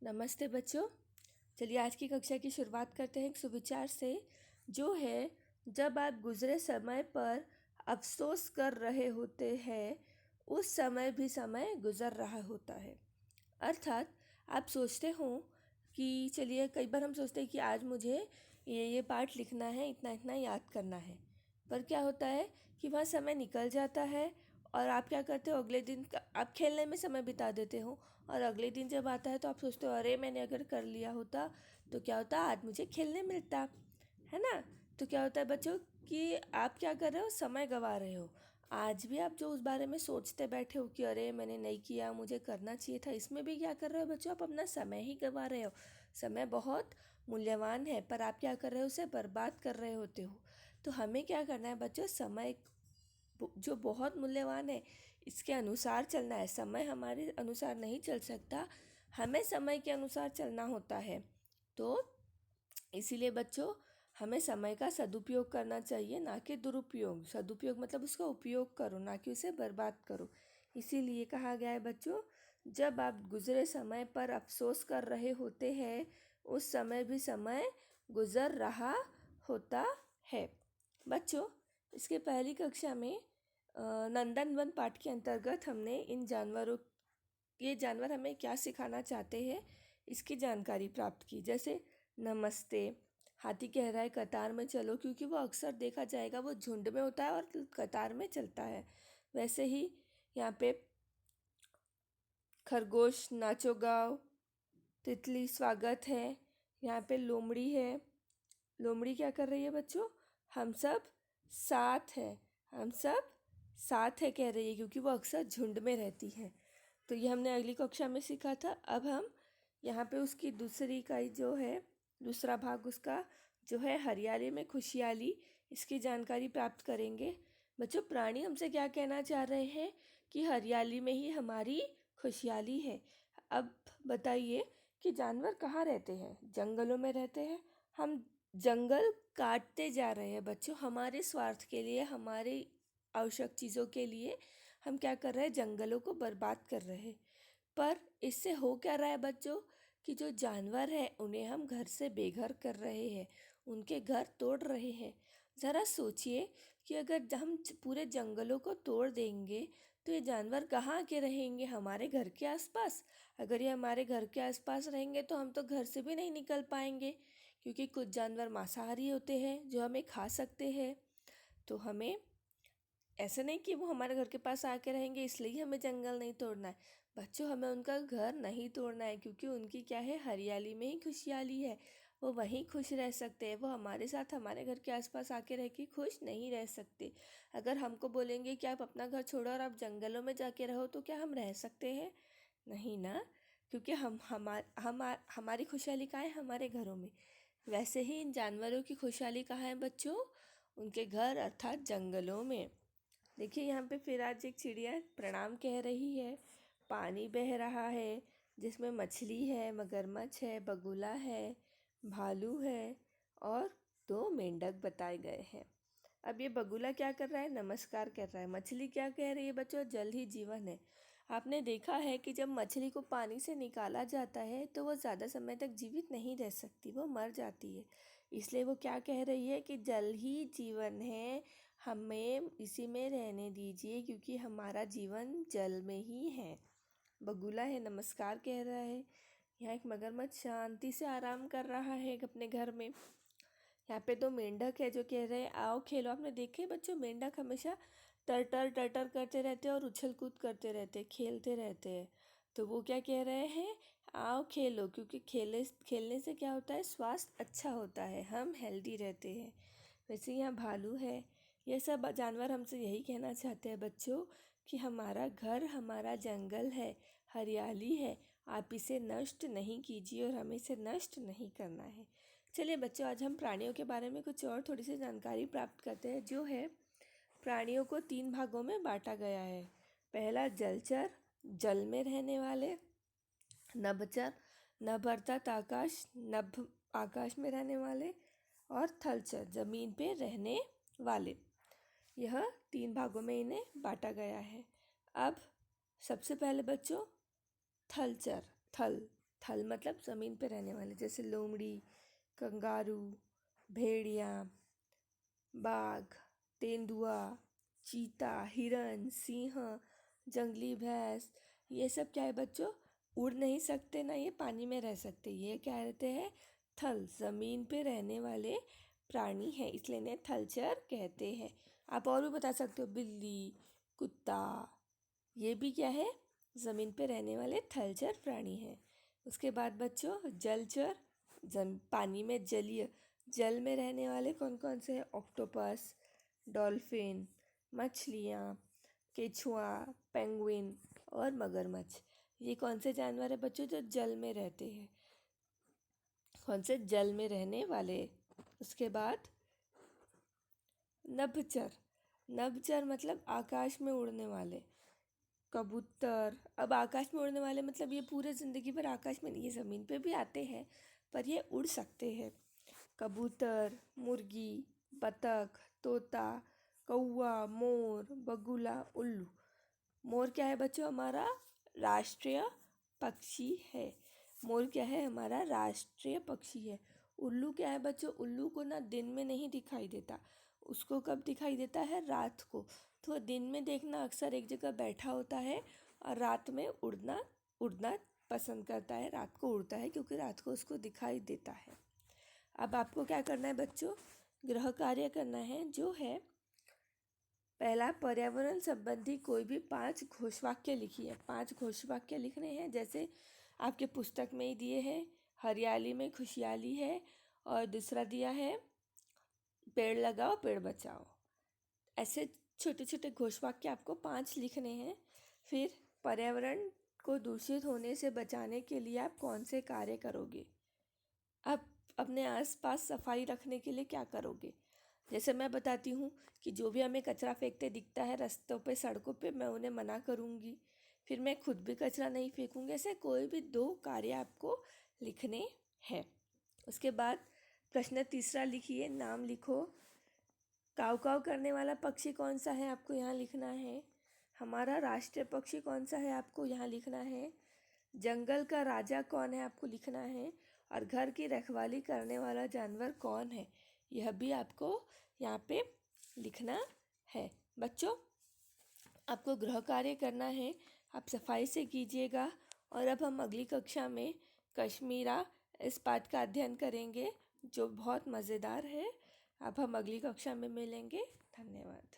नमस्ते बच्चों। चलिए आज की कक्षा की शुरुआत करते हैं एक सुविचार से, जो है जब आप गुजरे समय पर अफसोस कर रहे होते हैं, उस समय भी समय गुजर रहा होता है। अर्थात आप सोचते हो कि चलिए कई बार हम सोचते हैं कि आज मुझे ये पाठ लिखना है, इतना इतना याद करना है, पर क्या होता है कि वह समय निकल जाता है और आप क्या करते हो, अगले दिन आप खेलने में समय बिता देते हो और अगले दिन जब आता है तो आप सोचते हो अरे मैंने अगर कर लिया होता तो क्या होता, आज मुझे खेलने मिलता, है ना। तो क्या होता है बच्चों कि आप क्या कर रहे हो, समय गंवा रहे हो। आज भी आप जो उस बारे में सोचते बैठे हो कि अरे मैंने नहीं किया, मुझे करना चाहिए था, इसमें भी क्या कर रहे हो बच्चों, आप अपना समय ही गंवा रहे हो। समय बहुत मूल्यवान है, पर आप क्या कर रहे हो, उसे बर्बाद कर रहे होते हो। तो हमें क्या करना है बच्चों, समय जो बहुत मूल्यवान है इसके अनुसार चलना है। समय हमारे अनुसार नहीं चल सकता, हमें समय के अनुसार चलना होता है। तो इसीलिए बच्चों हमें समय का सदुपयोग करना चाहिए, ना कि दुरुपयोग। सदुपयोग मतलब उसका उपयोग करो, ना कि उसे बर्बाद करो। इसीलिए कहा गया है बच्चों, जब आप गुजरे समय पर अफसोस कर रहे होते हैं, उस समय भी समय गुजर रहा होता है। बच्चों इसके पहली कक्षा में नंदन वन पाठ के अंतर्गत हमने इन जानवरों, ये जानवर हमें क्या सिखाना चाहते हैं इसकी जानकारी प्राप्त की। जैसे नमस्ते, हाथी कह रहा है कतार में चलो, क्योंकि वो अक्सर देखा जाएगा वो झुंड में होता है और कतार में चलता है। वैसे ही यहाँ पे खरगोश नाचो गाओ, तितली स्वागत है। यहाँ पे लोमड़ी है, लोमड़ी क्या कर रही है बच्चों, हम सब साथ हैं, हम सब साथ है कह रही है, क्योंकि वो अक्सर झुंड में रहती है। तो ये हमने अगली कक्षा में सीखा था। अब हम यहाँ पे उसकी दूसरी इकाई जो है, दूसरा भाग उसका जो है हरियाली में खुशहाली, इसकी जानकारी प्राप्त करेंगे। बच्चों प्राणी हमसे क्या कहना चाह रहे हैं कि हरियाली में ही हमारी खुशहाली है। अब बताइए कि जानवर कहाँ रहते हैं, जंगलों में रहते हैं। हम जंगल काटते जा रहे हैं बच्चों, हमारे स्वार्थ के लिए, हमारे आवश्यक चीज़ों के लिए हम क्या कर रहे हैं, जंगलों को बर्बाद कर रहे हैं। पर इससे हो क्या रहा है बच्चों कि जो जानवर हैं उन्हें हम घर से बेघर कर रहे हैं, उनके घर तोड़ रहे हैं। ज़रा सोचिए कि अगर हम पूरे जंगलों को तोड़ देंगे तो ये जानवर कहाँ आके रहेंगे, हमारे घर के आसपास। अगर ये हमारे घर के आसपास रहेंगे तो हम तो घर से भी नहीं निकल पाएंगे, क्योंकि कुछ जानवर मांसाहारी होते हैं जो हमें खा सकते हैं। तो हमें ऐसा नहीं कि वो हमारे घर के पास आके रहेंगे इसलिए हमें जंगल नहीं तोड़ना है। बच्चों हमें उनका घर नहीं तोड़ना है, क्योंकि उनकी क्या है, हरियाली में ही खुशहाली है। वो वहीं खुश रह सकते हैं, वो हमारे साथ हमारे घर के आसपास आके रह के खुश नहीं रह सकते। अगर हमको बोलेंगे कि आप अपना घर छोड़ो और आप जंगलों में जाके रहो, तो क्या हम रह सकते हैं? नहीं ना, क्योंकि हमारी खुशहाली कहाँ है, हमारे घरों में। वैसे ही इन जानवरों की खुशहाली कहाँ है बच्चों, उनके घर अर्थात जंगलों में। देखिए यहाँ पे फिर आज एक चिड़िया प्रणाम कह रही है। पानी बह रहा है जिसमें मछली है, मगरमच्छ है, बगुला है, भालू है और दो मेंढक बताए गए हैं। अब ये बगुला क्या कर रहा है, नमस्कार कर रहा है। मछली क्या कह रही है बच्चों, जल ही जीवन है। आपने देखा है कि जब मछली को पानी से निकाला जाता है तो वो ज़्यादा समय तक जीवित नहीं रह सकती, वो मर जाती है। इसलिए वो क्या कह रही है कि जल ही जीवन है, हमें इसी में रहने दीजिए, क्योंकि हमारा जीवन जल में ही है। बगुला है, नमस्कार कह रहा है। यहाँ एक मगरमच्छ शांति से आराम कर रहा है अपने घर में। यहाँ पे दो मेंढक है जो कह रहे हैं आओ खेलो। आपने देखे बच्चों, मेंढक हमेशा टटर टटर करते रहते हैं और उछल कूद करते रहते हैं, खेलते रहते हैं। तो वो क्या कह रहे हैं, आओ खेलो, क्योंकि खेलने से क्या होता है, स्वास्थ्य अच्छा होता है, हम हेल्दी रहते हैं। वैसे यहाँ भालू है। ये सब जानवर हमसे यही कहना चाहते हैं बच्चों कि हमारा घर हमारा जंगल है, हरियाली है, आप इसे नष्ट नहीं कीजिए और हमें इसे नष्ट नहीं करना है। चलिए बच्चों आज हम प्राणियों के बारे में कुछ और थोड़ी सी जानकारी प्राप्त करते हैं। जो है प्राणियों को 3 भागों में बांटा गया है। पहला जलचर, जल में रहने वाले। नभचर, नभ अर्थात आकाश, नभ आकाश में रहने वाले। और थलचर, जमीन पे रहने वाले। यह 3 भागों में इन्हें बांटा गया है। अब सबसे पहले बच्चों थलचर, थल थल मतलब ज़मीन पे रहने वाले, जैसे लोमड़ी, कंगारू, भेड़िया, बाघ, तेंदुआ, चीता, हिरन, सिंह, जंगली भैंस। ये सब क्या है बच्चों, उड़ नहीं सकते ना ये पानी में रह सकते। ये क्या रहते हैं, थल, ज़मीन पे रहने वाले प्राणी हैं, इसलिए इन्हें थलचर कहते हैं। आप और भी बता सकते हो, बिल्ली, कुत्ता, ये भी क्या है, ज़मीन पे रहने वाले थलचर प्राणी हैं। उसके बाद बच्चों जलचर, पानी में जलीय, जल में रहने वाले कौन कौन से हैं, ऑक्टोपस, डॉल्फिन, मछलियाँ, केचुआ, पेंगुइन और मगरमच्छ। ये कौन से जानवर है बच्चों, जो जल में रहते हैं, कौन से, जल में रहने वाले। उसके बाद नभचर, नभचर मतलब आकाश में उड़ने वाले, कबूतर। अब आकाश में उड़ने वाले मतलब ये पूरे ज़िंदगी भर आकाश में नहीं, ये ज़मीन पे भी आते हैं पर ये उड़ सकते हैं। कबूतर, मुर्गी, बतख, तोता, कौवा, मोर, बगुला, उल्लू। मोर क्या है बच्चों, हमारा राष्ट्रीय पक्षी है। मोर क्या है, हमारा राष्ट्रीय पक्षी है। उल्लू क्या है बच्चों, उल्लू को ना दिन में नहीं दिखाई देता, उसको कब दिखाई देता है, रात को। तो दिन में देखना अक्सर एक जगह बैठा होता है और रात में उड़ना उड़ना पसंद करता है, रात को उड़ता है क्योंकि रात को उसको दिखाई देता है। अब आपको क्या करना है बच्चों, गृह कार्य करना है, जो है पहला, पर्यावरण संबंधी कोई भी 5 घोषवाक्य लिखिए। 5 घोषवाक्य लिखने हैं, जैसे आपके पुस्तक में ही दिए हैं, हरियाली में खुशहाली है, और दूसरा दिया है पेड़ लगाओ पेड़ बचाओ। ऐसे छोटे छोटे घोषवाक्य आपको 5 लिखने हैं। फिर पर्यावरण को दूषित होने से बचाने के लिए आप कौन से कार्य करोगे, आप अपने आसपास सफाई रखने के लिए क्या करोगे। जैसे मैं बताती हूँ कि जो भी हमें कचरा फेंकते दिखता है रास्तों पे, सड़कों पे, मैं उन्हें मना करूँगी। फिर मैं खुद भी कचरा नहीं फेंकूँगी। ऐसे कोई भी 2 कार्य आपको लिखने हैं। उसके बाद प्रश्न तीसरा लिखिए, नाम लिखो। काव काव करने वाला पक्षी कौन सा है, आपको यहाँ लिखना है। हमारा राष्ट्रीय पक्षी कौन सा है, आपको यहाँ लिखना है। जंगल का राजा कौन है, आपको लिखना है। और घर की रखवाली करने वाला जानवर कौन है, यह भी आपको यहाँ पे लिखना है। बच्चों, आपको गृह कार्य करना है, आप सफाई से कीजिएगा। और अब हम अगली कक्षा में कश्मीरा इस पाठ का अध्ययन करेंगे, जो बहुत मज़ेदार है। अब हम अगली कक्षा में मिलेंगे। धन्यवाद।